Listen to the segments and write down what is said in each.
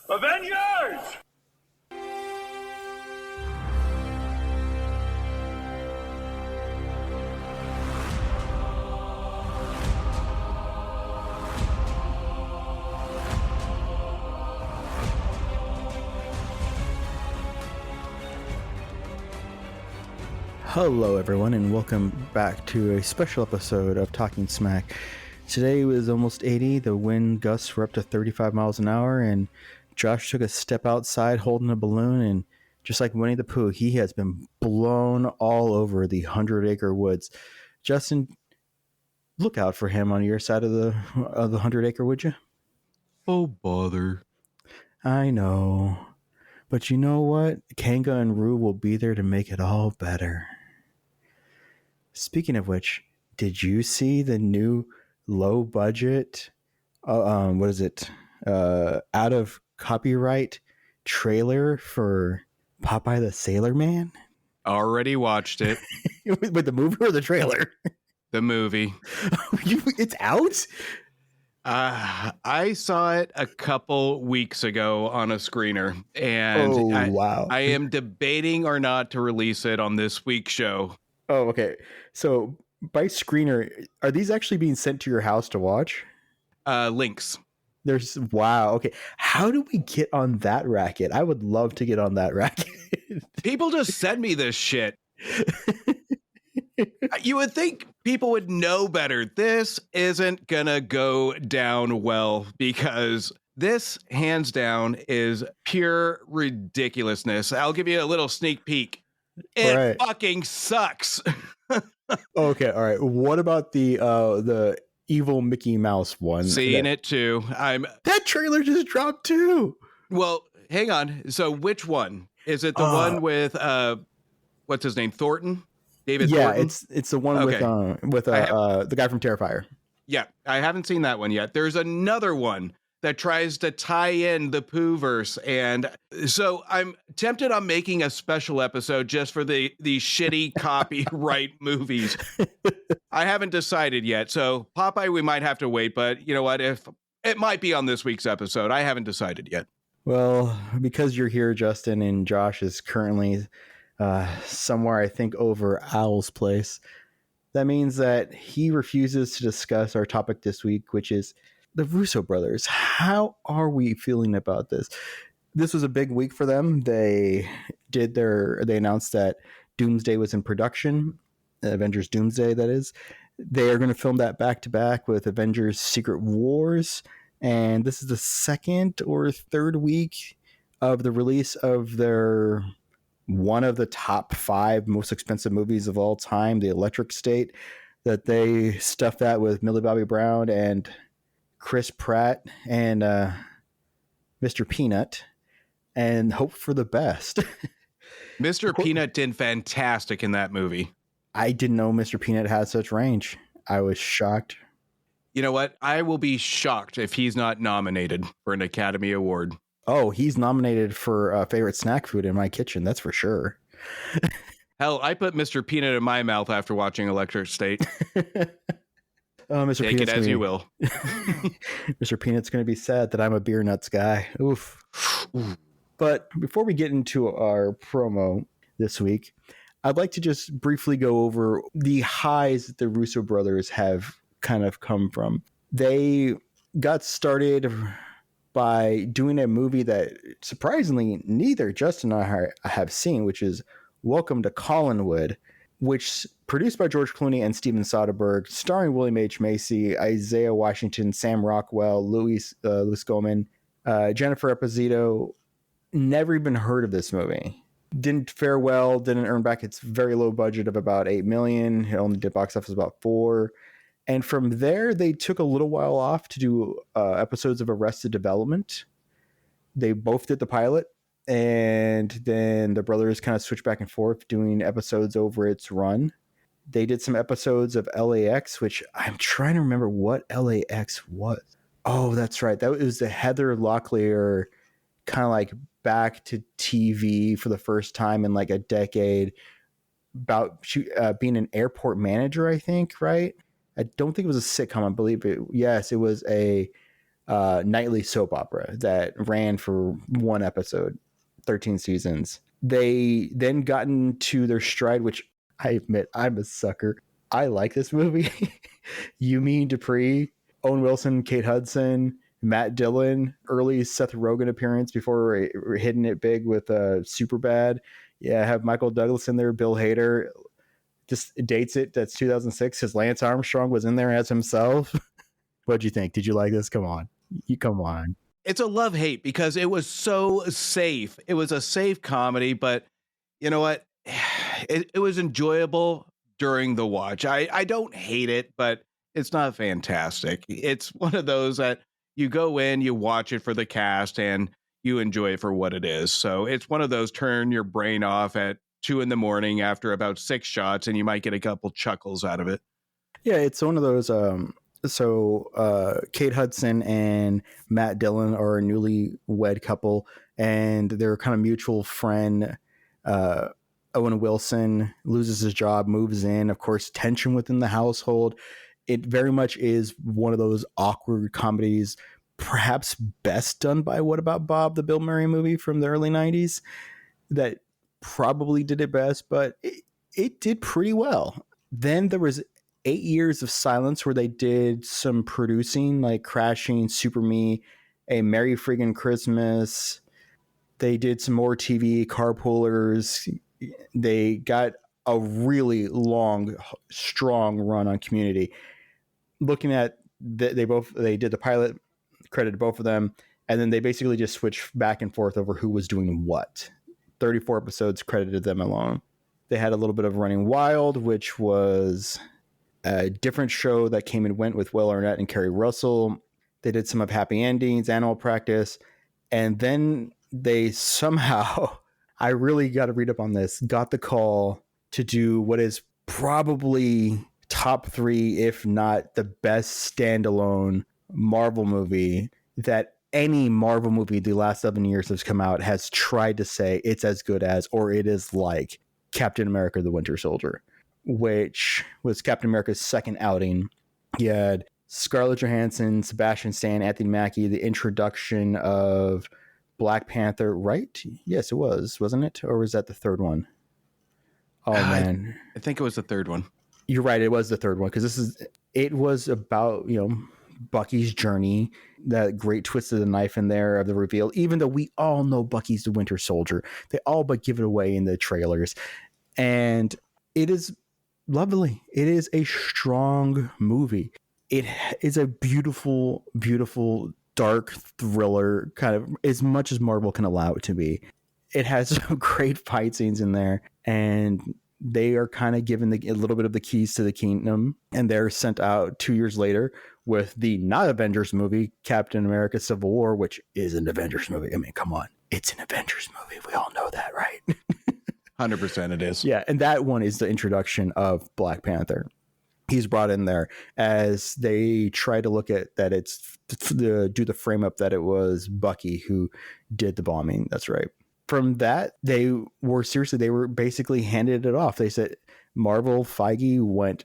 Avengers! Hello everyone and welcome back to a special episode of Talking Smack. Today was almost 80, the wind gusts were up to 35 miles an hour, and Josh took a step outside holding a balloon, and just like Winnie the Pooh, he has been blown all over the 100-acre woods. Justin, look out for him on your side of the 100-acre, would you? Oh, bother. I know. But you know what? Kanga and Rue will be there to make it all better. Speaking of which, did you see the new low budget, out of copyright trailer for Popeye the Sailor Man? Already watched it. With the movie or the trailer? The movie. It's out? I saw it a couple weeks ago on a screener, and wow. I am debating or not to release it on this week's show. Oh, okay. So by screener, are these actually being sent to your house to watch? Links. Wow. Okay. How do we get on that racket? I would love to get on that racket. People just send me this shit. You would think people would know better. This isn't gonna go down well because this, hands down, is pure ridiculousness. I'll give you a little sneak peek. It fucking sucks. Okay, all right. What about the evil Mickey Mouse one? Seeing it too. That trailer just dropped too. Well, hang on. So which one? Is it the one with what's his name? Thornton? David Thornton? It's the one with the guy from Terrifier. Yeah, I haven't seen that one yet. There's another one that tries to tie in the Poohverse, and so I'm tempted on making a special episode just for the shitty copyright movies. I haven't decided yet. So Popeye, we might have to wait, but you know what? If it might be on this week's episode, I haven't decided yet. Well, because you're here, Justin, and Josh is currently somewhere, I think, over Owl's place. That means that he refuses to discuss our topic this week, which is the Russo brothers. How are we feeling about this? This was a big week for them. They announced that Doomsday was in production, Avengers Doomsday, that is. They are going to film that back to back with Avengers Secret Wars. And this is the second or third week of the release of their one of the top 5 most expensive movies of all time, The Electric State, that they stuffed that with Millie Bobby Brown and Chris Pratt and Mr. Peanut, and hope for the best. Mr. Peanut did fantastic in that movie. I didn't know Mr. Peanut had such range. I was shocked. You know what? I will be shocked if he's not nominated for an Academy Award. Oh, he's nominated for favorite snack food in my kitchen. That's for sure. Hell, I put Mr. Peanut in my mouth after watching Electric State. Mr. Take Peanut's it as you will. Mr. Peanut's going to be sad that I'm a beer nuts guy. Oof. But before we get into our promo this week, I'd like to just briefly go over the highs that the Russo brothers have kind of come from. They got started by doing a movie that surprisingly neither Justin and I have seen, which is Welcome to Collinwood, which produced by George Clooney and Steven Soderbergh, starring William H. Macy, Isaiah Washington, Sam Rockwell, Louis Goldman, Jennifer Esposito. Never even heard of this movie. Didn't fare well, didn't earn back its very low budget of about $8 million. It only did box office about $4 million. And from there, they took a little while off to do episodes of Arrested Development. They both did the pilot. And then the brothers kind of switched back and forth doing episodes over its run. They did some episodes of LAX, which I'm trying to remember what LAX was. Oh, that's right. That was the Heather Locklear kind of like back to TV for the first time in like a decade about being an airport manager, I think, right? I don't think it was a sitcom. I believe it. Yes, it was a nightly soap opera that ran for one episode, 13 seasons. They then got into their stride, which I admit I'm a sucker. I like this movie. You Mean Dupree, Owen Wilson, Kate Hudson, Matt Dillon, early Seth Rogen appearance before hitting it big with Superbad. Yeah, I have Michael Douglas in there, Bill Hader. Just dates it. That's 2006. His Lance Armstrong was in there as himself. What'd you think? Did you like this? Come on. Come on. It's a love-hate because it was so safe. It was a safe comedy, but you know what? It was enjoyable during the watch. I don't hate it, but it's not fantastic. It's one of those that you go in, you watch it for the cast, and you enjoy it for what it is. So it's one of those turn your brain off at 2 a.m. after about 6 shots, and you might get a couple chuckles out of it. Yeah, it's one of those. Kate Hudson and Matt Dillon are a newlywed couple, and their kind of mutual friend, Owen Wilson, loses his job, moves in. Of course, tension within the household. It very much is one of those awkward comedies, perhaps best done by What About Bob, the Bill Murray movie from the early 90s, that probably did it best, but it did pretty well. Then there was 8 years of silence where they did some producing, like Crashing, Super Me, A Merry Friggin' Christmas. They did some more TV, Carpoolers. They got a really long, strong run on Community. Looking at they did the pilot, credited both of them, and then they basically just switched back and forth over who was doing what. 34 episodes credited them alone. They had a little bit of Running Wild, which was a different show that came and went with Will Arnett and Kerry Russell. They did some of Happy Endings, Animal Practice, and then they somehow, I really got to read up on this, got the call to do what is probably top 3, if not the best standalone Marvel movie that any Marvel movie the last 7 years has come out has tried to say it's as good as, or it is like Captain America, the Winter Soldier, which was Captain America's second outing. You had Scarlett Johansson, Sebastian Stan, Anthony Mackie, the introduction of Black Panther, right? Yes, it was, wasn't it? Or was that the third one? Oh, man. I think it was the third one. You're right. It was the third one because it was about, Bucky's journey, that great twist of the knife in there of the reveal, even though we all know Bucky's the Winter Soldier. They all but give it away in the trailers. And it is lovely. It is a strong movie. It is a beautiful, beautiful, dark thriller, kind of as much as Marvel can allow it to be. It has some great fight scenes in there, and they are kind of given a little bit of the keys to the kingdom, and they're sent out 2 years later with the not Avengers movie, Captain America Civil War, which is an Avengers movie. I mean, come on. It's an Avengers movie. We all know that, right? 100% it is. Yeah, and that one is the introduction of Black Panther. He's brought in there as they try to look at that it's do the frame up that it was Bucky who did the bombing. That's right. From that, they were basically handed it off. They said, Marvel, Feige went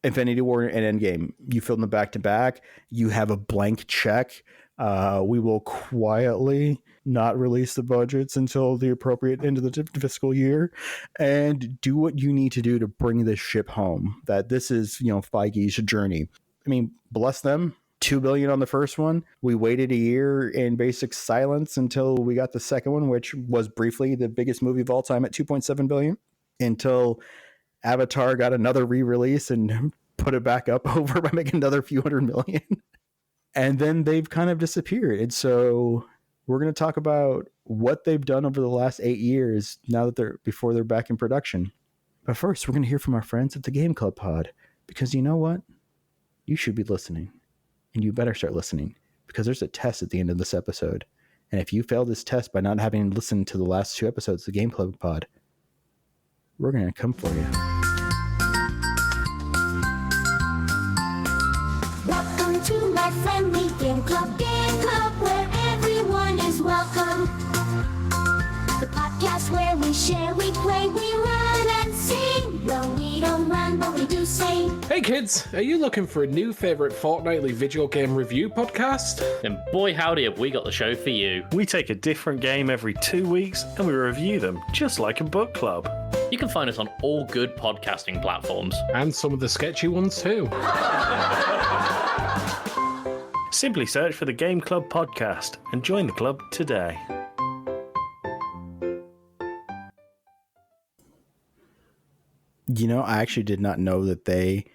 Infinity War and Endgame. You filmed them back to back. You have a blank check. We will quietly not release the budgets until the appropriate end of the fiscal year, and do what you need to do to bring this ship home. That this is, Feige's journey. I mean, bless them. $2 billion on the first one. We waited a year in basic silence until we got the second one, which was briefly the biggest movie of all time at $2.7 billion, until Avatar got another re-release and put it back up over by making another few $100 million. And then they've kind of disappeared. And so we're going to talk about what they've done over the last 8 years now that before they're back in production. But first, we're going to hear from our friends at the Game Club Pod, because you know what? You should be listening. And you better start listening, because there's a test at the end of this episode. And if you fail this test by not having listened to the last 2 episodes of the Game Club Pod, we're going to come for you. Welcome to my friendly Game Club, where everyone is welcome. The podcast where we share, we play, we run and sing. No, we don't run, but we do to say. Hey kids, are you looking for a new favourite fortnightly video game review podcast? Then boy howdy have we got the show for you. We take a different game every 2 weeks and we review them just like a book club. You can find us on all good podcasting platforms. And some of the sketchy ones too. Simply search for the Game Club podcast and join the club today. You know, I actually did not know that they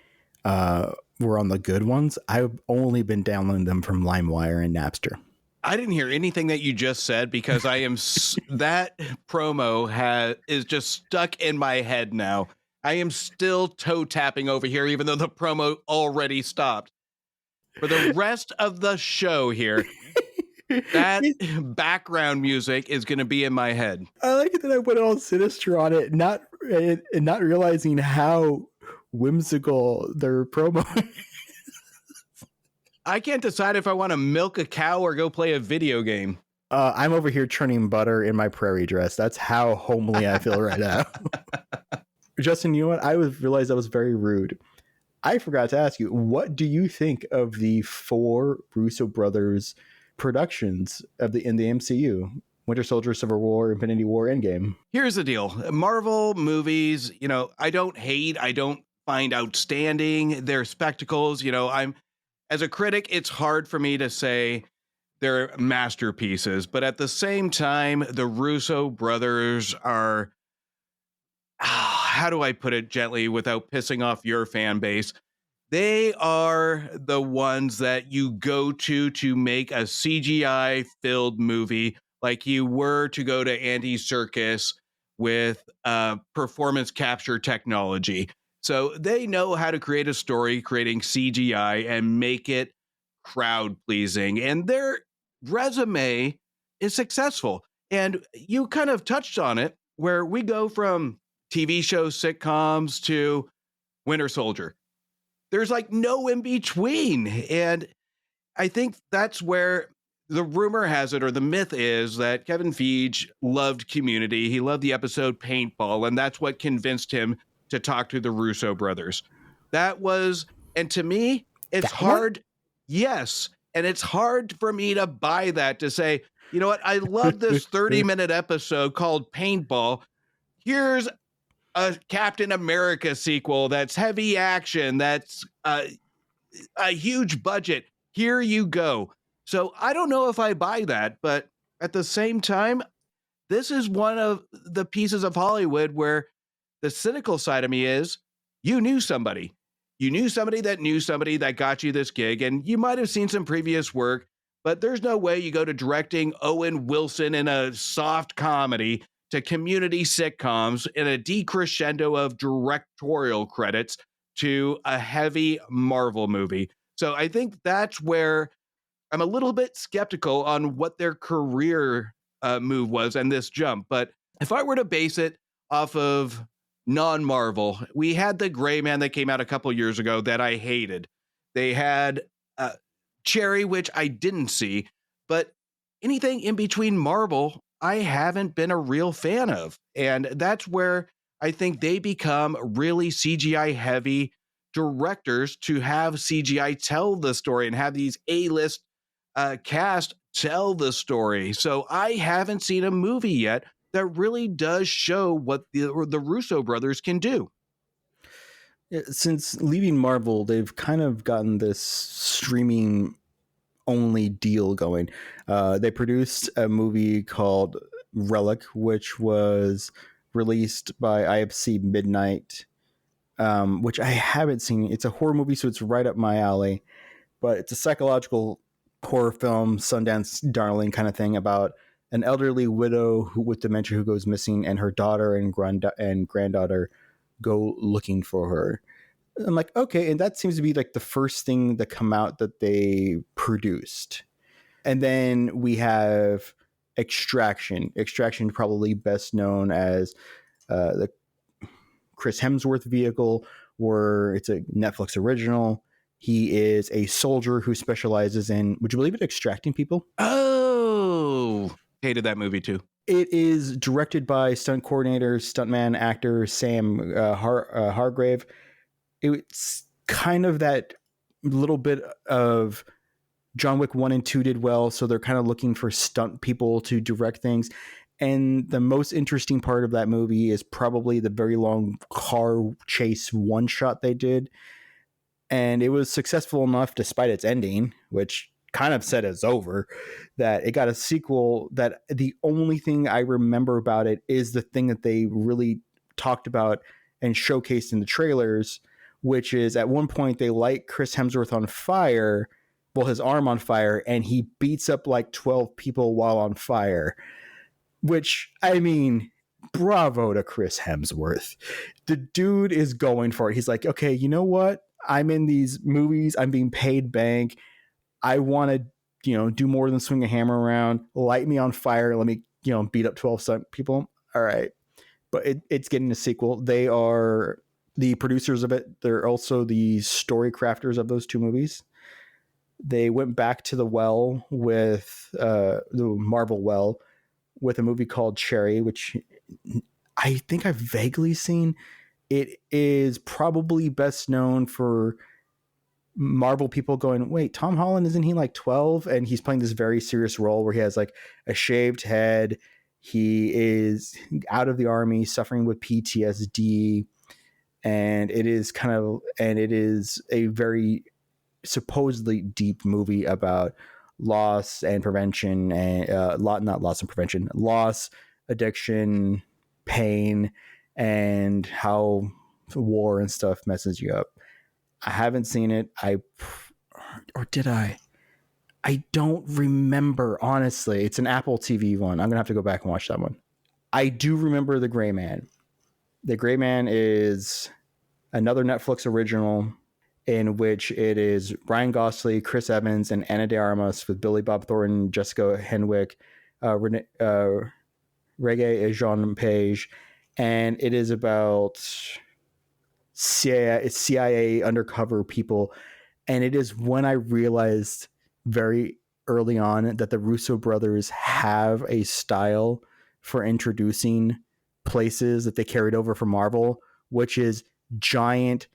were on the good ones. I've only been downloading them from LimeWire and Napster. I didn't hear anything that you just said because I am that promo is just stuck in my head now. I am still toe tapping over here, even though the promo already stopped. For the rest of the show here, that background music is going to be in my head. I like it that I went all sinister on it, not realizing how whimsical their promo is. I can't decide if I want to milk a cow or go play a video game. I'm over here churning butter in my prairie dress. That's how homely I feel right now. Justin, you know what? I realized that was very rude. I forgot to ask you, what do you think of the 4 Russo brothers productions in the MCU? Winter Soldier, Civil War, Infinity War, Endgame. Here's the deal. Marvel movies, I don't hate. I don't find outstanding. They're spectacles. As a critic, it's hard for me to say they're masterpieces. But at the same time, the Russo brothers are, how do I put it gently without pissing off your fan base? They are the ones that you go to make a CGI-filled movie like you were to go to Andy Serkis with performance capture technology. So they know how to create a story, creating CGI and make it crowd-pleasing. And their resume is successful. And you kind of touched on it, where we go from TV shows, sitcoms to Winter Soldier. There's like no in between. And I think that's where the rumor has it, or the myth is, that Kevin Feige loved Community. He loved the episode Paintball, and that's what convinced him to talk to the Russo brothers. And to me, it's hard. Yes. And it's hard for me to buy that, to say, you know what? I love this 30-minute episode called Paintball. Here's a Captain America sequel that's heavy action, that's a huge budget. Here you go. So I don't know if I buy that, but at the same time, this is one of the pieces of Hollywood where the cynical side of me is, you knew somebody. You knew somebody that got you this gig, and you might have seen some previous work, but there's no way you go to directing Owen Wilson in a soft comedy to Community sitcoms in a decrescendo of directorial credits to a heavy Marvel movie. So I think that's where I'm a little bit skeptical on what their career move was and this jump. But if I were to base it off of non-Marvel, we had The Gray Man that came out a couple years ago that I hated. They had Cherry, which I didn't see, but anything in between Marvel, I haven't been a real fan of. And that's where I think they become really CGI heavy directors, to have CGI tell the story and have these A-list cast tell the story. So I haven't seen a movie yet that really does show what the Russo brothers can do. Since leaving Marvel, they've kind of gotten this streaming only deal going. They produced a movie called Relic, which was released by IFC Midnight, which I haven't seen. It's a horror movie, so it's right up my alley, but it's a psychological horror film, Sundance darling kind of thing, about an elderly widow with dementia who goes missing, and her daughter and granddaughter go looking for her. I'm like, okay, and that seems to be like the first thing that come out that they produced. And then we have Extraction. Extraction, probably best known as the Chris Hemsworth vehicle, where it's a Netflix original. He is a soldier who specializes in, would you believe it, extracting people? Oh, hated that movie too. It is directed by stunt coordinator, stuntman, actor Sam Hargrave. it's kind of that little bit of John Wick 1 and 2 did well, so they're kind of looking for stunt people to direct things. And the most interesting part of that movie is probably the very long car chase one shot they did. And it was successful enough, despite its ending, which kind of said it's over, that it got a sequel. That the only thing I remember about it is the thing that they really talked about and showcased in the trailers, which is at one point they light Chris Hemsworth on fire, well, his arm on fire, and he beats up like 12 people while on fire. Which, I mean, bravo to Chris Hemsworth. The dude is going for it. He's like, okay, you know what? I'm in these movies. I'm being paid bank. I want to, do more than swing a hammer around. Light me on fire. Let me, beat up 12 people. All right. But it's getting a sequel. They are the producers of it. They're also the story crafters of those two movies. They went back to the well with the Marvel well with a movie called Cherry, which I think I've vaguely seen. It is probably best known for Marvel people going, wait, Tom Holland, isn't he like 12? And he's playing this very serious role where he has like a shaved head. He is out of the army, suffering with PTSD. And it is a very supposedly deep movie about loss and prevention, and loss, addiction, pain, and how war and stuff messes you up. I haven't seen it. Or did I? I don't remember, honestly. It's an Apple TV one. I'm gonna have to go back and watch that one. I do remember The Gray Man. The Gray Man is another Netflix original in which it is Ryan Gosling, Chris Evans, and Ana de Armas with Billy Bob Thornton, Jessica Henwick, Regé Jean Page, and it is about CIA undercover people. And it is when I realized very early on that the Russo brothers have a style for introducing places that they carried over from Marvel, which is giant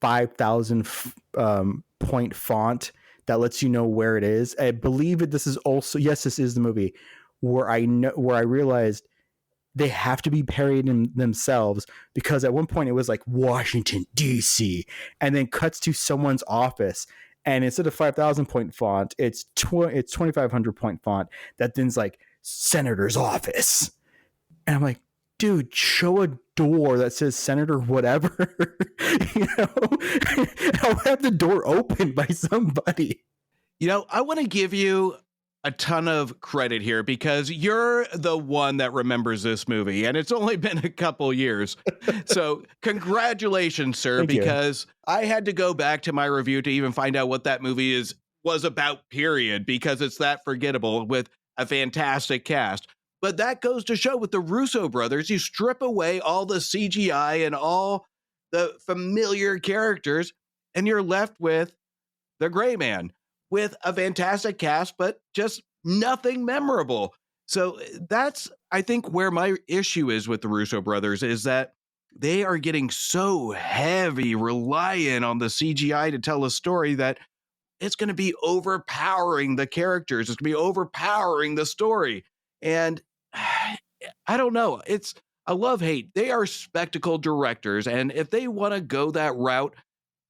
5,000 point font that lets you know where it is. I believe this is also, yes, this is the movie where I realized they have to be parried in themselves, because at one point it was like Washington DC and then cuts to someone's office, and instead of 5,000 point font, it's 2,500 point font that then's like senator's office. And I'm like, dude, show a door that says Senator whatever. I'll have the door opened by somebody. I want to give you a ton of credit here because you're the one that remembers this movie, and it's only been a couple years. So congratulations, sir, Thank because I had to go back to my review to even find out what that movie was about, period, because it's that forgettable with a fantastic cast. But that goes to show with the Russo brothers, you strip away all the CGI and all the familiar characters, and you're left with the Gray Man with a fantastic cast, but just nothing memorable. So that's, I think, where my issue is with the Russo brothers, is that they are getting so heavy, reliant on the CGI to tell a story, that it's going to be overpowering the characters. It's going to be overpowering the story. And I don't know. It's a love-hate. They are spectacle directors, and if they want to go that route,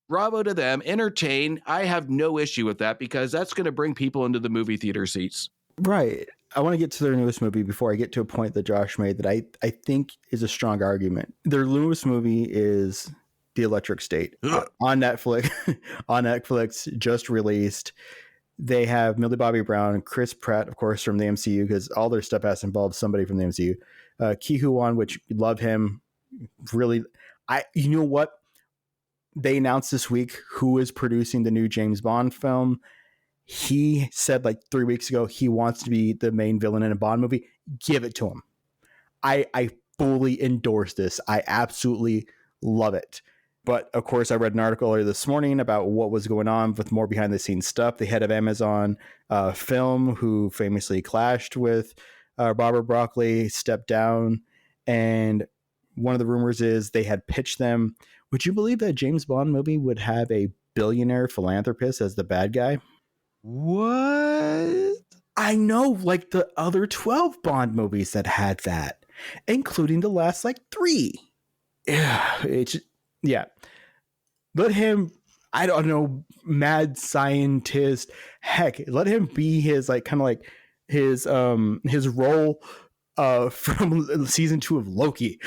bravo to them. Entertain. I have no issue with that, because that's going to bring people into the movie theater seats. Right. I want to get to their newest movie before I get to a point that Josh made that I think is a strong argument. Their newest movie is The Electric State on Netflix. On Netflix, just released. They have Millie Bobby Brown, Chris Pratt, of course, from the MCU, because all their stuff has involved somebody from the MCU. Ki Wan, which love him. Really, you know what? They announced this week who is producing the new James Bond film. He said like 3 weeks ago he wants to be the main villain in a Bond movie. Give it to him. I fully endorse this. I absolutely love it. But of course, I read an article earlier this morning about what was going on with more behind the scenes stuff. The head of Amazon Film, who famously clashed with Barbara Broccoli, stepped down. And one of the rumors is they had pitched them. Would you believe that James Bond movie would have a billionaire philanthropist as the bad guy? What? I know, like the other 12 Bond movies that had that, including the last like 3. Yeah. Let him, I don't know, mad scientist. Heck, let him be his like kind of like his role from season 2 of Loki.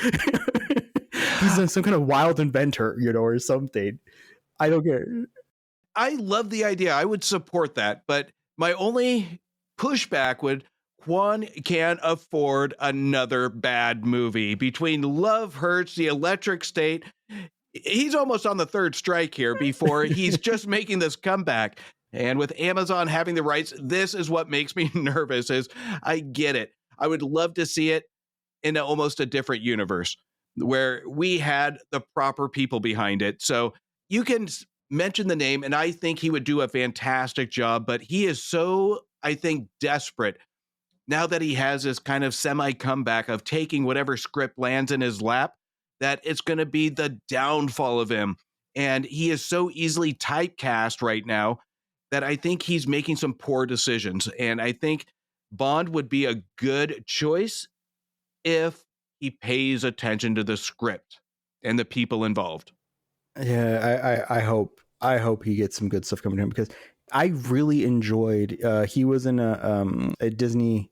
He's some kind of wild inventor, or something. I don't care. I love the idea. I would support that, but my only pushback would Quan can't afford another bad movie. Between Love Hurts, The Electric State, he's almost on the third strike here before he's just making this comeback. And with Amazon having the rights, this is what makes me nervous. Is I get it. I would love to see it in almost a different universe where we had the proper people behind it. So you can mention the name, and I think he would do a fantastic job, but he is so, I think, desperate now that he has this kind of semi comeback of taking whatever script lands in his lap, that it's going to be the downfall of him. And he is so easily typecast right now that I think he's making some poor decisions. And I think Bond would be a good choice if he pays attention to the script and the people involved. Yeah, I hope he gets some good stuff coming to him, because I really enjoyed. He was in a Disney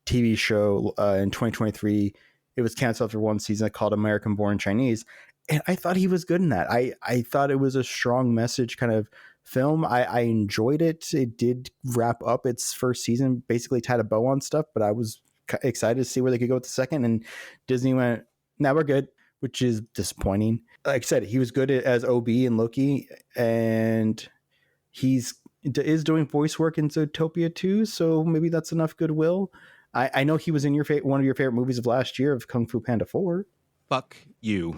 TV show in 2023. It was canceled after one season, called American Born Chinese, and I thought he was good in that. I thought it was a strong message kind of film. I enjoyed it. It did wrap up its first season, basically tied a bow on stuff, but I was excited to see where they could go with the second, and Disney went, "Now we're good," which is disappointing. Like I said, he was good as OB in Loki, and is doing voice work in Zootopia too, so maybe that's enough goodwill. I know he was in one of your favorite movies of last year, of Kung Fu Panda 4. Fuck you.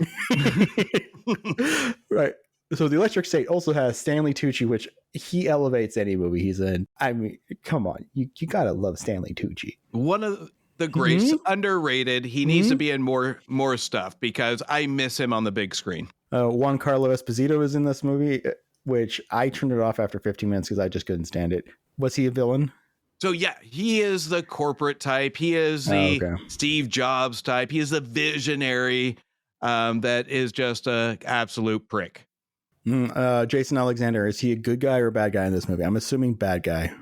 Right. So The Electric State also has Stanley Tucci, which he elevates any movie he's in. I mean, come on. You gotta love Stanley Tucci. One of the greats, underrated. He needs to be in more stuff, because I miss him on the big screen. Juan Carlo Esposito is in this movie, which I turned it off after 15 minutes because I just couldn't stand it. Was he a villain? So yeah, he is the corporate type. He is the Steve Jobs type. He is the visionary that is just a absolute prick. Jason Alexander, is he a good guy or a bad guy in this movie? I'm assuming bad guy.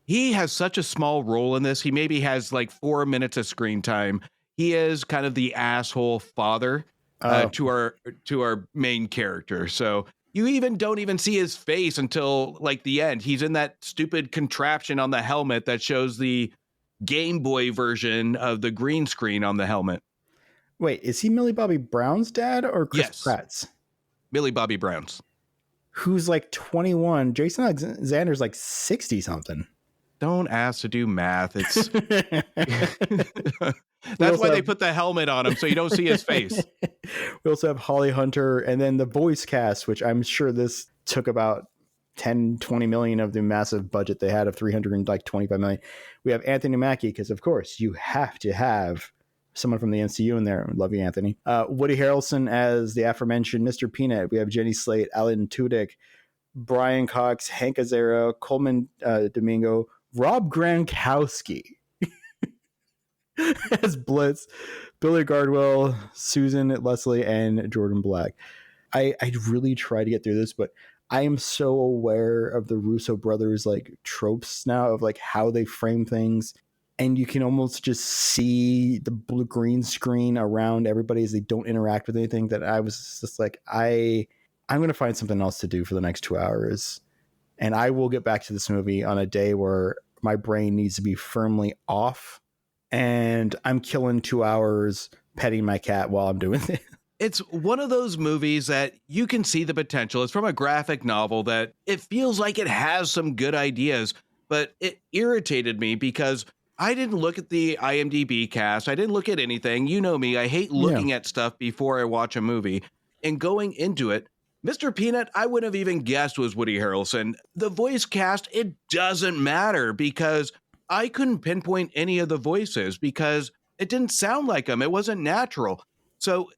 He has such a small role in this. He maybe has like 4 minutes of screen time. He is kind of the asshole father to our main character. So you don't even see his face until like the end. He's in that stupid contraption on the helmet that shows the Game Boy version of the green screen on the helmet. Wait, is he Millie Bobby Brown's dad or Chris Pratt's? Millie Bobby Brown's. Who's like 21. Jason Alexander's like 60 something. Don't ask to do math. It's that's why they put the helmet on him, so you don't see his face. We also have Holly Hunter, and then the voice cast, which I'm sure this took about 10-20 million of the massive budget they had of 325 million. We have Anthony Mackie, because of course you have to have someone from the MCU in there. Love you, Anthony. Woody Harrelson as the aforementioned Mr. Peanut. We have Jenny Slate, Alan Tudyk, Brian Cox, Hank Azaria, Coleman Domingo, Rob Gronkowski as Blitz, Billy Gardwell, Susan Leslie, and Jordan Black. I really try to get through this, but I am so aware of the Russo brothers like tropes now of like how they frame things, and you can almost just see the blue green screen around everybody as they don't interact with anything, that I was just like, I'm going to find something else to do for the next 2 hours. And I will get back to this movie on a day where my brain needs to be firmly off, and I'm killing 2 hours petting my cat while I'm doing it. It's one of those movies that you can see the potential. It's from a graphic novel that it feels like it has some good ideas, but it irritated me because I didn't look at the IMDb cast. I didn't look at anything. You know me. I hate looking at stuff before I watch a movie. And going into it, Mr. Peanut, I wouldn't have even guessed was Woody Harrelson. The voice cast, it doesn't matter, because I couldn't pinpoint any of the voices because it didn't sound like him. It wasn't natural. So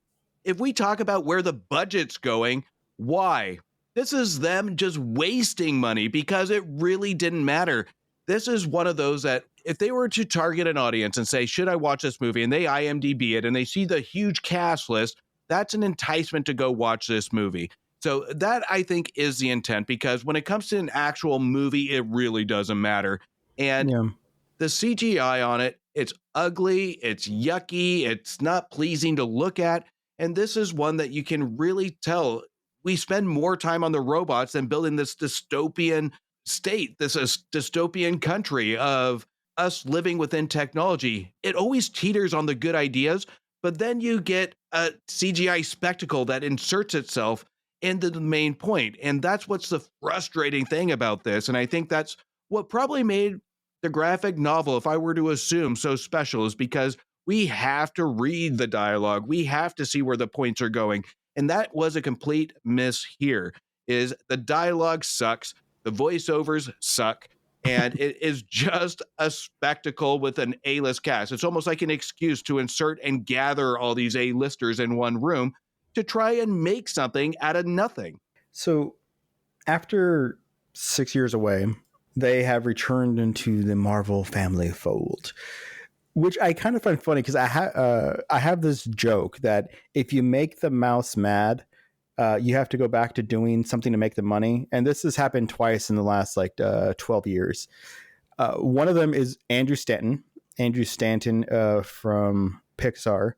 if we talk about where the budget's going, why? This is them just wasting money because it really didn't matter. This is one of those that if they were to target an audience and say, should I watch this movie? And they IMDb it and they see the huge cast list, that's an enticement to go watch this movie. So that, I think, is the intent, because when it comes to an actual movie, it really doesn't matter. And the CGI on it, it's ugly, it's yucky, it's not pleasing to look at. And this is one that you can really tell we spend more time on the robots than building this dystopian state, this is dystopian country of us living within technology. It always teeters on the good ideas, but then you get a CGI spectacle that inserts itself into the main point. And that's what's the frustrating thing about this. And I think that's what probably made the graphic novel, if I were to assume, so special, is because we have to read the dialogue. We have to see where the points are going. And that was a complete miss here, is the dialogue sucks. The voiceovers suck. And it is just a spectacle with an A-list cast. It's almost like an excuse to insert and gather all these A-listers in one room to try and make something out of nothing. So after 6 years away, they have returned into the Marvel family fold, which I kind of find funny because I have this joke that if you make the mouse mad, you have to go back to doing something to make the money. And this has happened twice in the last 12 years. One of them is Andrew Stanton from Pixar,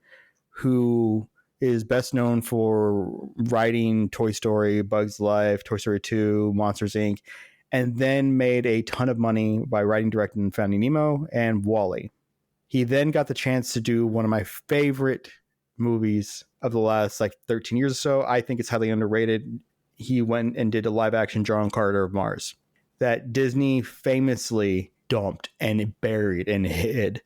who is best known for writing Toy Story, Bugs Life, Toy Story 2, Monsters, Inc., and then made a ton of money by writing, directing Finding Nemo and WALL-E. He then got the chance to do one of my favorite movies of the last 13 years or so. I think it's highly underrated. He went and did a live action John Carter of Mars that Disney famously dumped and buried and hid.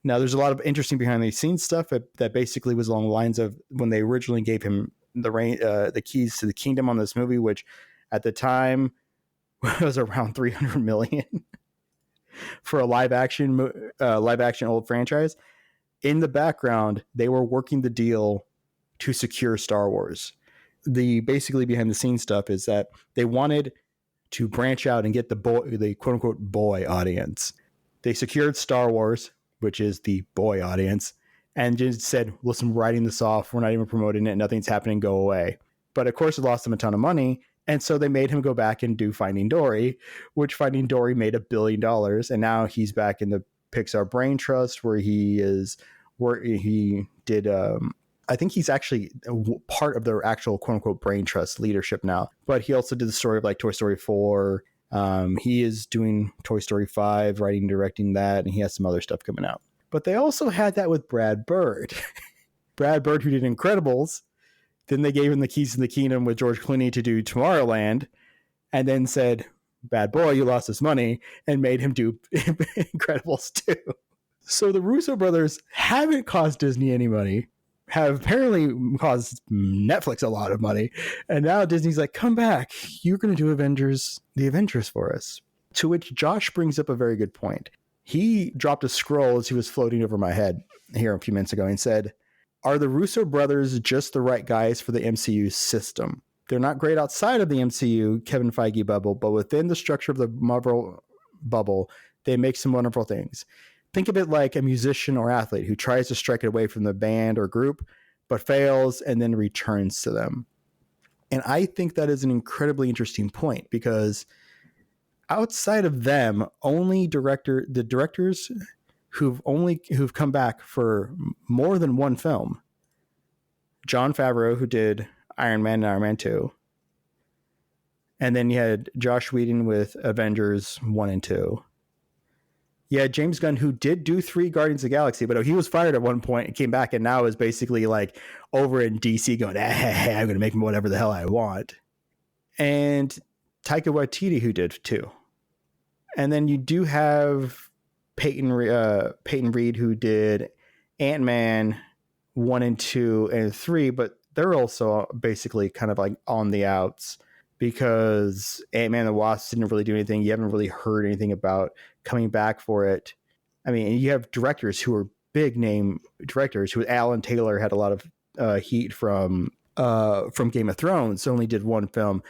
Now, there's a lot of interesting behind the scenes stuff that basically was along the lines of when they originally gave him the keys to the kingdom on this movie, which at the time was around $300 million for a live action old franchise. In the background, they were working the deal to secure Star Wars. The basically behind the scenes stuff is that they wanted to branch out and get the quote unquote boy audience. They secured Star Wars, which is the boy audience, and just said, listen, we're writing this off. We're not even promoting it. Nothing's happening. Go away. But of course, it lost them a ton of money. And so they made him go back and do Finding Dory, which Finding Dory made $1 billion. And now he's back in the Pixar Brain Trust, where he did, I think he's actually part of their actual quote unquote Brain Trust leadership now. But he also did the story of Toy Story 4. He is doing Toy Story 5, writing and directing that, and he has some other stuff coming out. But they also had that with Brad Bird. Brad Bird, who did Incredibles. Then they gave him the keys to the kingdom with George Clooney to do Tomorrowland, and then said, bad boy, you lost this money, and made him do Incredibles 2. So the Russo brothers haven't cost Disney any money, have apparently caused Netflix a lot of money, and now Disney's like, come back, you're going to do the Avengers for us. To which Josh brings up a very good point. He dropped a scroll as he was floating over my head here a few minutes ago and said, are the Russo brothers just the right guys for the MCU system? They're not great outside of the MCU, Kevin Feige bubble, but within the structure of the Marvel bubble, they make some wonderful things. Think of it like a musician or athlete who tries to strike it away from the band or group, but fails and then returns to them. And I think that is an incredibly interesting point, because outside of them, only the directors who've come back for more than one film. Jon Favreau, who did Iron Man and Iron Man 2. And then you had Joss Whedon with Avengers 1 and 2. You had James Gunn, who did do 3 Guardians of the Galaxy, but he was fired at one point and came back, and now is basically over in DC going, I'm going to make whatever the hell I want. And Taika Waititi, who did 2. And then you do have Peyton Reed, who did Ant-Man 1 and 2 and 3, but they're also basically kind of on the outs, because Ant-Man and the Wasp didn't really do anything. You haven't really heard anything about coming back for it. I mean, you have directors who are big name directors, who Alan Taylor had a lot of heat from Game of Thrones, only did one film.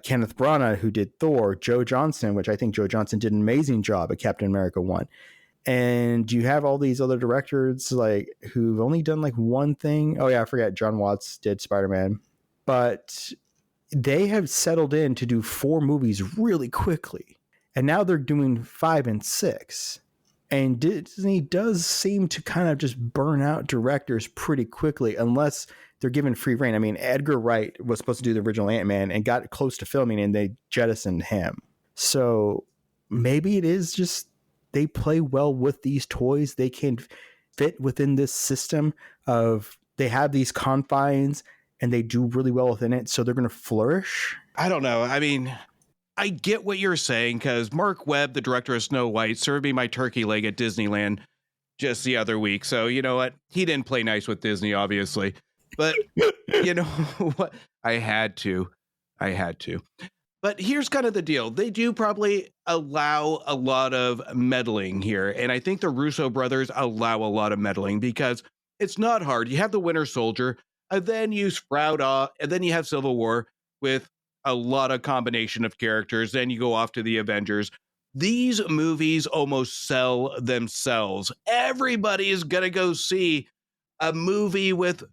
Kenneth Branagh, who did Thor, Joe Johnston, which I think Joe Johnston did an amazing job at Captain America 1. And you have all these other directors like who've only done like one thing. Oh yeah, I forget. John Watts did Spider-Man, but they have settled in to do 4 movies really quickly, and now they're doing 5 and 6. And Disney does seem to kind of just burn out directors pretty quickly unless they're given free reign. I mean, Edgar Wright was supposed to do the original Ant-Man and got close to filming, and they jettisoned him. So maybe it is just they play well with these toys. They can fit within this system of they have these confines and they do really well within it. So they're going to flourish. I don't know. I mean, I get what you're saying because Mark Webb, the director of Snow White, served me my turkey leg at Disneyland just the other week. So you know what? He didn't play nice with Disney, obviously. But you know what? I had to. But here's kind of the deal. They do probably allow a lot of meddling here. And I think the Russo brothers allow a lot of meddling because it's not hard. You have the Winter Soldier, and then you sprout off, and then you have Civil War with a lot of combination of characters. Then you go off to the Avengers. These movies almost sell themselves. Everybody is going to go see a movie with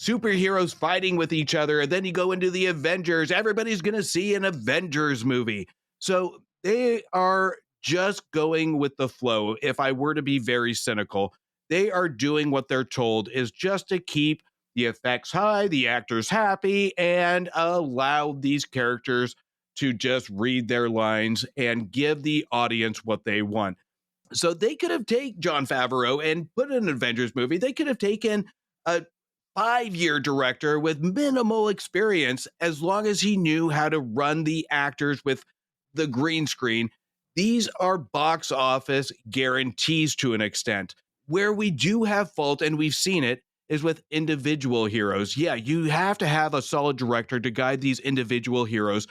superheroes fighting with each other, and then you go into the Avengers. Everybody's going to see an Avengers movie. So they are just going with the flow. If I were to be very cynical, they are doing what they're told is just to keep the effects high, the actors happy, and allow these characters to just read their lines and give the audience what they want. So they could have taken Jon Favreau and put in an Avengers movie. They could have taken a 5-year director with minimal experience as long as he knew how to run the actors with the green screen. These are box office guarantees to an extent. Where we do have fault, and we've seen it, is with individual heroes. Yeah, you have to have a solid director to guide these individual heroes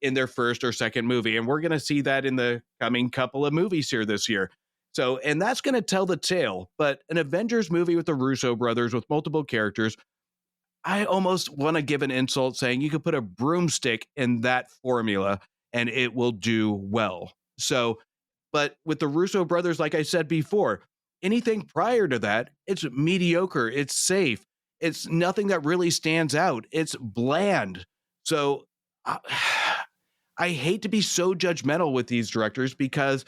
in their first or second movie. And we're going to see that in the coming couple of movies here this year. So, and that's going to tell the tale. But an Avengers movie with the Russo brothers with multiple characters, I almost want to give an insult saying you could put a broomstick in that formula and it will do well. So, but with the Russo brothers, like I said before, anything prior to that, it's mediocre, it's safe, it's nothing that really stands out, it's bland. So I hate to be so judgmental with these directors because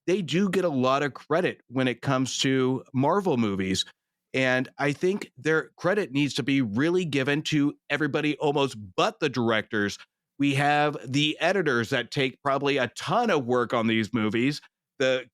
they do get a lot of credit when it comes to Marvel movies. And I think their credit needs to be really given to everybody almost but the directors. We have the editors that take probably a ton of work on these movies, the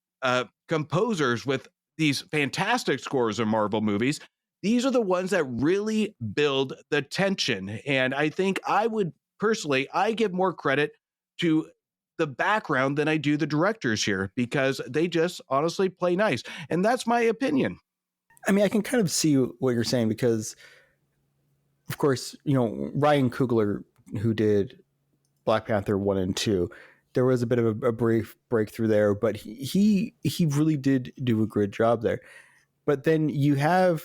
composers with these fantastic scores of Marvel movies. These are the ones that really build the tension. And I think I would personally, I give more credit to the background than I do the directors here because they just honestly play nice. And that's my opinion. I mean, I can kind of see what you're saying because, of course, you know, Ryan Coogler, who did Black Panther 1 and 2, there was a bit of a brief breakthrough there, but he really did do a good job there. But then I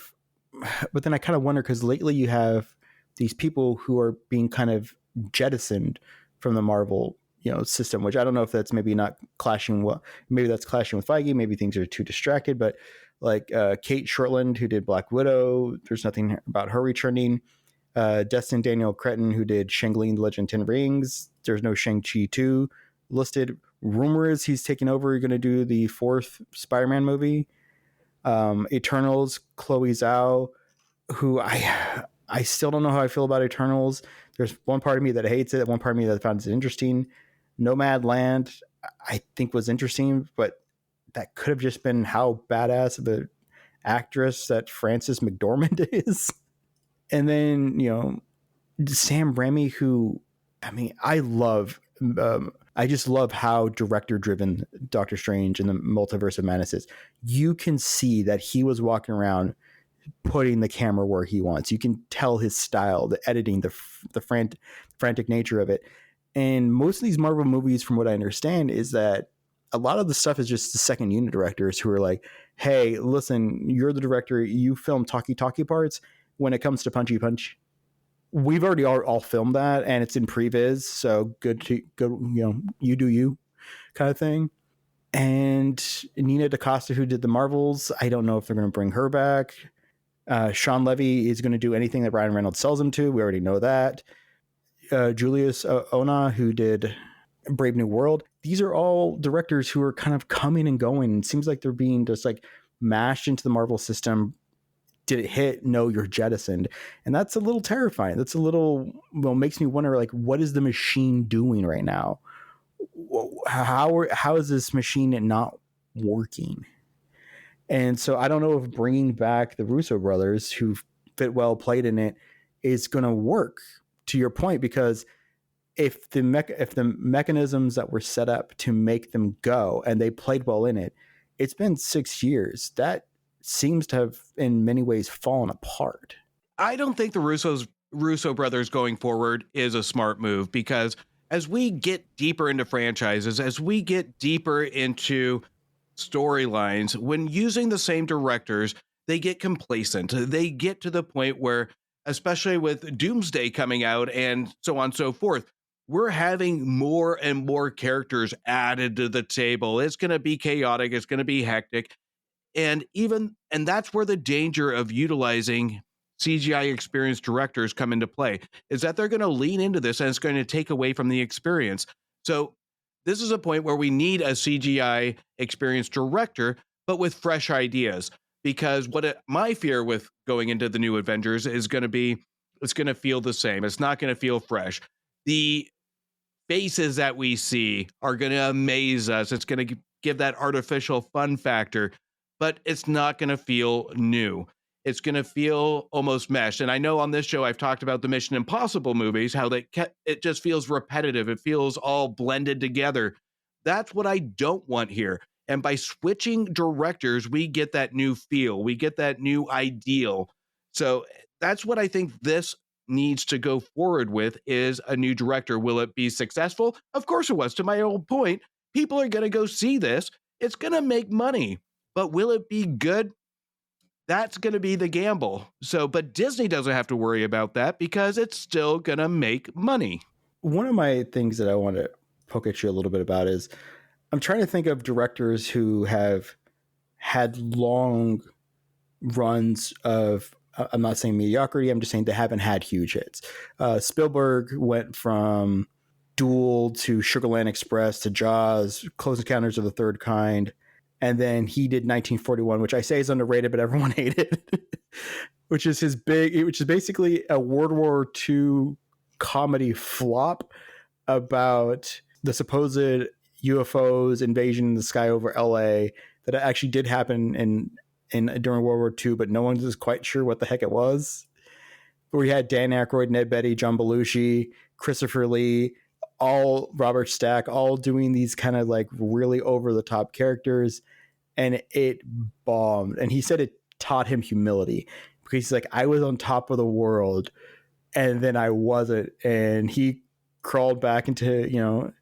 kind of wonder because lately you have these people who are being kind of jettisoned from the Marvel, system, which I don't know if that's maybe not clashing. Maybe that's clashing with Feige. Maybe things are too distracted, but like Kate Shortland, who did Black Widow, there's nothing about her returning. Destin Daniel Cretton, who did Shang-Chi The Legend of Ten Rings, there's no Shang-Chi 2 listed. Rumor is he's taking over, going to do the 4th Spider-Man movie. Eternals, Chloe Zhao, who I still don't know how I feel about Eternals. There's one part of me that hates it, one part of me that finds it interesting. Nomad Land, I think was interesting, but that could have just been how badass of an actress that Frances McDormand is. And then, Sam Raimi, who, I just love how director-driven Doctor Strange and the Multiverse of Madness is. You can see that he was walking around putting the camera where he wants. You can tell his style, the editing, the frantic nature of it. And most of these Marvel movies, from what I understand, is that a lot of the stuff is just the second unit directors who are like, hey, listen, you're the director, you film talkie parts. when it comes to Punchy Punch, we've already all filmed that, and it's in previs, so good, you do you kind of thing. And Nina DaCosta, who did the Marvels, I don't know if they're going to bring her back. Sean Levy is going to do anything that Ryan Reynolds sells him to. We already know that. Julius Ona, who did Brave New World. These are all directors who are kind of coming and going. It seems like they're being just like mashed into the Marvel system. Did it hit? No, you're jettisoned. And that's a little terrifying. That's a little, makes me wonder, like, what is the machine doing right now? How is this machine not working? And so I don't know if bringing back the Russo brothers, who fit well, played in it, is going to work, to your point, because if the mechanisms that were set up to make them go and they played well in it, it's been 6 years. That seems to have in many ways fallen apart. I don't think the Russo brothers going forward is a smart move, because as we get deeper into franchises, as we get deeper into storylines, when using the same directors, they get complacent. They get to the point where, especially with Doomsday coming out and so on and so forth, we're having more and more characters added to the table. It's going to be chaotic. It's going to be hectic. And that's where the danger of utilizing CGI experienced directors come into play, is that they're going to lean into this and it's going to take away from the experience. So this is a point where we need a CGI experienced director, but with fresh ideas, because my fear with going into the new Avengers is going to be, it's going to feel the same. It's not going to feel fresh. The faces that we see are going to amaze us. It's going to give that artificial fun factor, but it's not going to feel new. It's going to feel almost meshed. And I know on this show, I've talked about the Mission Impossible movies, how it just feels repetitive. It feels all blended together. That's what I don't want here. And by switching directors, we get that new feel. We get that new ideal. So that's what I think this needs to go forward with, is a new director. Will it be successful? Of course it was. To my old point, people are going to go see this. It's going to make money. But will it be good? That's going to be the gamble. So, but Disney doesn't have to worry about that, because it's still going to make money. One of my things that I want to poke at you a little bit about is, I'm trying to think of directors who have had long runs of, I'm not saying mediocrity, I'm just saying they haven't had huge hits. Spielberg went from Duel to Sugarland Express to Jaws, Close Encounters of the Third Kind. And then he did 1941, which I say is underrated, but everyone hated, which is basically a World War II comedy flop about the supposed UFOs invasion in the sky over LA that actually did happen during World War II, but no one was quite sure what the heck it was. But we had Dan Aykroyd, Ned Beatty, John Belushi, Christopher Lee, Robert Stack, all doing these kind of like really over the top characters, and it bombed. And he said it taught him humility, because he's like, I was on top of the world and then I wasn't. And he crawled back into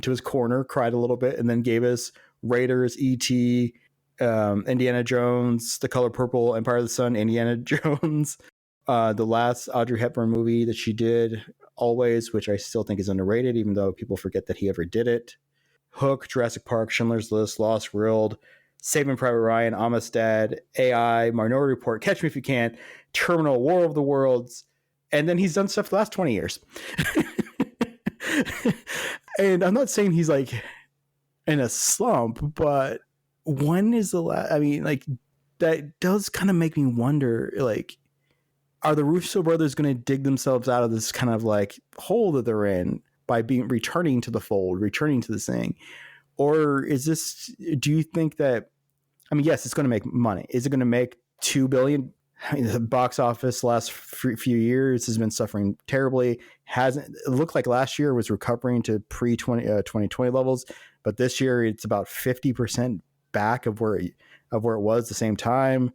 his corner, cried a little bit, and then gave us Raiders, E.T., Indiana Jones, The Color Purple, Empire of the Sun, Indiana Jones, the last Audrey Hepburn movie that she did, Always, which I still think is underrated, even though people forget that he ever did it. Hook, Jurassic Park, Schindler's List, Lost World, Saving Private Ryan, Amistad, AI, Minority Report, Catch Me If You Can, Terminal, War of the Worlds, and then he's done stuff the last 20 years. And I'm not saying he's like in a slump, but when is the last? I mean, like, that does kind of make me wonder, like, are the Russo brothers going to dig themselves out of this kind of like hole that they're in by returning to the fold, returning to this thing? Or is this, do you think that, I mean, yes, it's going to make money. Is it going to make $2 billion? I mean, the box office last few years has been suffering terribly. It looked like last year was recovering to pre-2020 levels, but this year it's about 50% back of where it was the same time.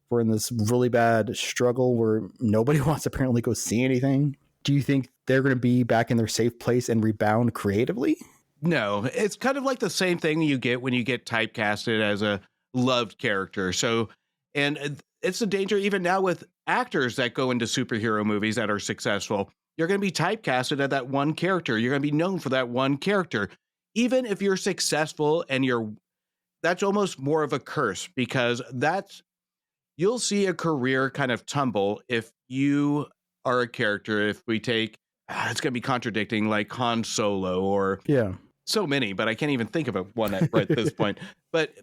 We're in this really bad struggle where nobody wants to apparently go see anything. Do you think they're going to be back in their safe place and rebound creatively? No, it's kind of like the same thing you get when you get typecasted as a loved character. So, and it's a danger even now with actors that go into superhero movies that are successful. You're going to be typecasted at that one character. You're going to be known for that one character. Even if you're successful and that's almost more of a curse, because you'll see a career kind of tumble if you are a character. If we take, it's going to be contradicting, like Han Solo or so many, but I can't even think of one right at this point. But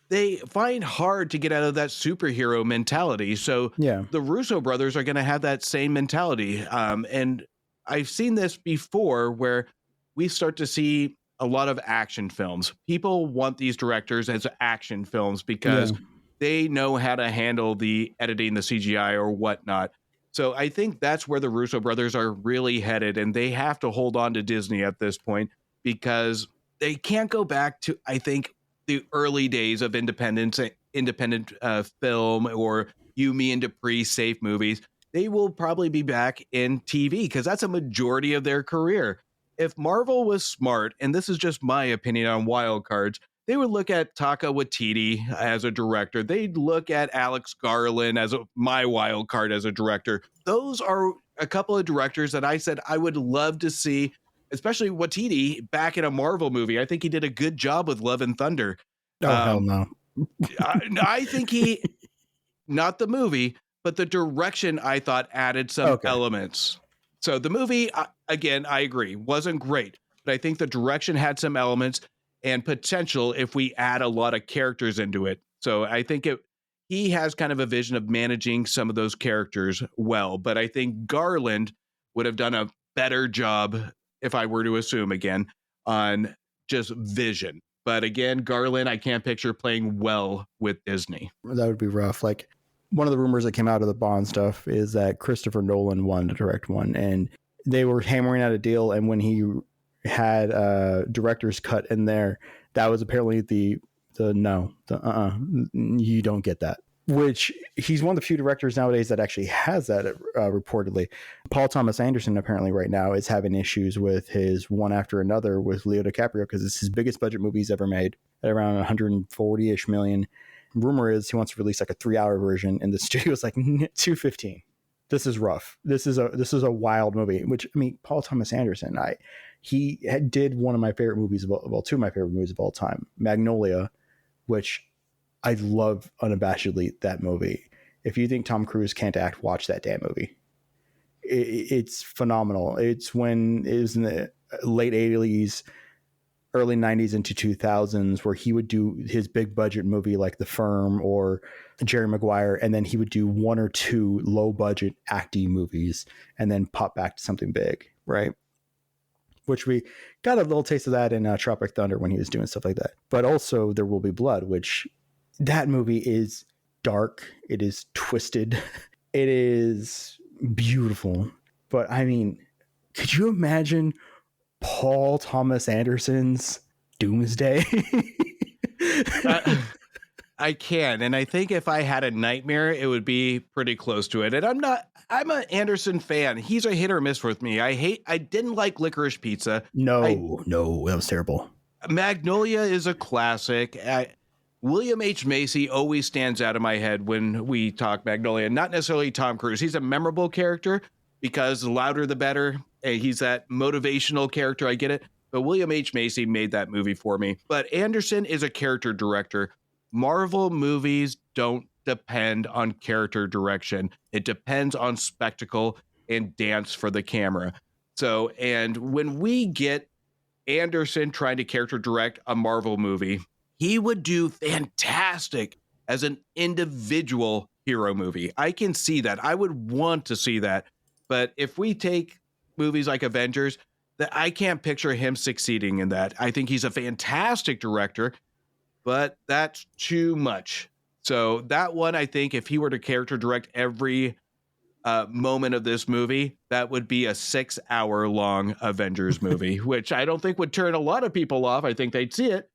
they find hard to get out of that superhero mentality. So the Russo brothers are going to have that same mentality. And I've seen this before where we start to see a lot of action films. People want these directors as action films because they know how to handle the editing, the CGI or whatnot. So I think that's where the Russo brothers are really headed, and they have to hold on to Disney at this point because they can't go back to, I think, the early days of independent film or You, Me, and Dupree safe movies. They will probably be back in TV because that's a majority of their career. If Marvel was smart, and this is just my opinion on wild cards, they would look at Taika Waititi as a director. They'd look at Alex Garland as my wild card as a director. Those are a couple of directors that I said I would love to see, especially Waititi back in a Marvel movie. I think he did a good job with Love and Thunder. Hell no. I think not the movie, but the direction I thought added some elements. So the movie, again, I agree, wasn't great, but I think the direction had some elements and potential if we add a lot of characters into it. So I think he has kind of a vision of managing some of those characters well, but I think Garland would have done a better job, if I were to assume again, on just vision. But again, Garland, I can't picture playing well with Disney. That would be rough. Like, one of the rumors that came out of the Bond stuff is that Christopher Nolan wanted to direct one, and they were hammering out a deal. And when he had director's cut in there, that was apparently you don't get that. Which he's one of the few directors nowadays that actually has that reportedly. Paul Thomas Anderson apparently right now is having issues with his One After Another with Leo DiCaprio because it's his biggest budget movie he's ever made at around 140-ish million. Rumor is he wants to release like a 3-hour version, and the studio's like 215. This is rough. This is a wild movie. Which, I mean, Paul Thomas Anderson, he did one of my favorite movies two of my favorite movies of all time, Magnolia, which I love unabashedly. That movie. If you think Tom Cruise can't act, watch that damn movie. It's phenomenal. It's when it was in the late 80s. Early 90s into 2000s, where he would do his big budget movie like The Firm or Jerry Maguire, and then he would do 1 or 2 low budget acting movies and then pop back to something big, right? Which we got a little taste of that in Tropic Thunder when he was doing stuff like that. But also There Will Be Blood, which that movie is dark, it is twisted, it is beautiful. But I mean, could you imagine Paul Thomas Anderson's Doomsday? I can. And I think if I had a nightmare, it would be pretty close to it. And I'm an Anderson fan. He's a hit or miss with me. I didn't like Licorice Pizza. No, that was terrible. Magnolia is a classic. William H. Macy always stands out in my head when we talk Magnolia. Not necessarily Tom Cruise. He's a memorable character because the louder the better. He's that motivational character. I get it. But William H. Macy made that movie for me. But Anderson is a character director. Marvel movies don't depend on character direction. It depends on spectacle and dance for the camera. So, and when we get Anderson trying to character direct a Marvel movie, he would do fantastic as an individual hero movie. I can see that. I would want to see that. But if we take movies like Avengers, that I can't picture him succeeding in that. I think he's a fantastic director, but that's too much. So that one, I think if he were to character direct every moment of this movie, that would be a 6-hour long Avengers movie, which I don't think would turn a lot of people off. I think they'd see it,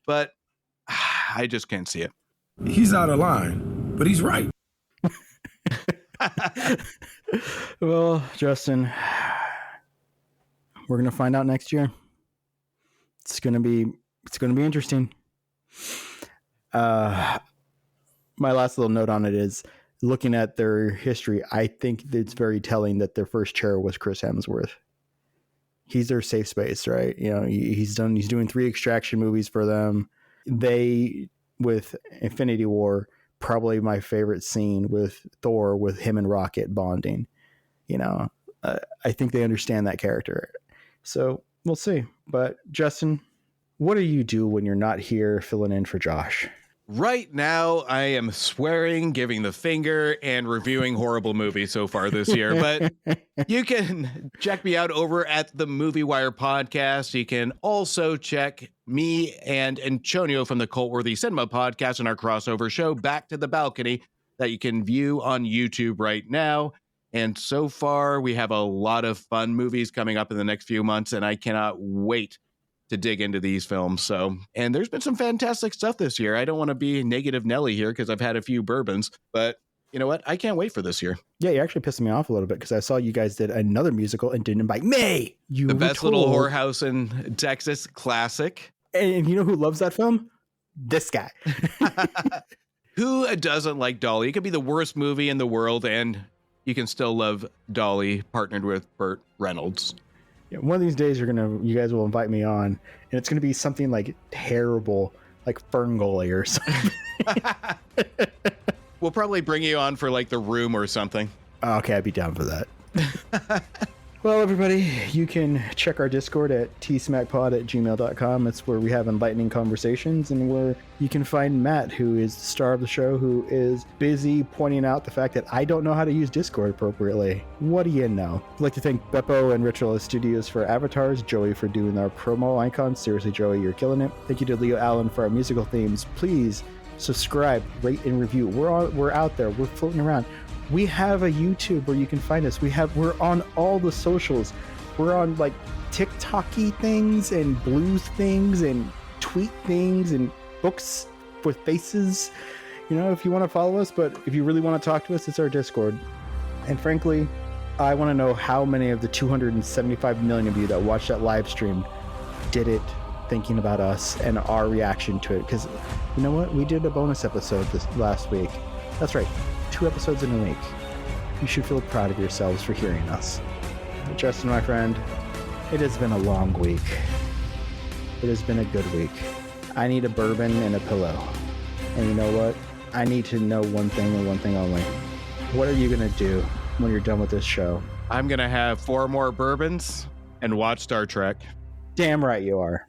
but I just can't see it. He's out of line, but he's right. Well, Justin, we're gonna find out next year. It's gonna be interesting. My last little note on it is looking at their history, I think it's very telling that their first chair was Chris Hemsworth. He's their safe space, right? You know, he's doing 3 Extraction movies for them. They, with Infinity War, probably my favorite scene with Thor, with him and Rocket bonding. You know, I think they understand that character. So we'll see. But Justin, what do you do when you're not here filling in for Josh? Right now, I am swearing, giving the finger, and reviewing horrible movies so far this year. But you can check me out over at the Movie Wire podcast. You can also check me and Antonio from the Cultworthy Cinema podcast and our crossover show, Back to the Balcony, that you can view on YouTube right now. And so far, we have a lot of fun movies coming up in the next few months, and I cannot wait to dig into these films. So, and there's been some fantastic stuff this year. I don't want to be negative Nelly here because I've had a few bourbons, but you know what? I can't wait for this year. Yeah, you're actually pissing me off a little bit because I saw you guys did another musical and didn't invite me. The Best Little Whorehouse in Texas classic. And you know who loves that film? This guy. Who doesn't like Dolly? It could be the worst movie in the world and you can still love Dolly partnered with Burt Reynolds. Yeah, one of these days you guys will invite me on, and it's gonna be something like terrible, like Ferngully or something. We'll probably bring you on for like The Room or something. Okay, I'd be down for that. Well, everybody, you can check our Discord at tsmackpod@gmail.com. It's where we have enlightening conversations and where you can find Matt, who is the star of the show, who is busy pointing out the fact that I don't know how to use Discord appropriately. What do you know? I'd like to thank Beppo and Ritual Studios for avatars, Joey for doing our promo icons. Seriously, Joey, you're killing it. Thank you to Leo Allen for our musical themes. Please subscribe, rate, and review. We're out there. We're floating around. We have a YouTube where you can find us. We're on all the socials. We're on like TikTok-y things and blues things and tweet things and books with faces. You know, if you want to follow us, but if you really want to talk to us, it's our Discord. And frankly, I want to know how many of the 275 million of you that watched that live stream did it thinking about us and our reaction to it. Because you know what? We did a bonus episode this last week. That's right. 2 episodes in a week. You should feel proud of yourselves for hearing us. Justin, my friend, it has been a long week. It has been a good week. I need a bourbon and a pillow. And you know what? I need to know one thing and one thing only. What are you going to do when you're done with this show? I'm going to have 4 more bourbons and watch Star Trek. Damn right you are.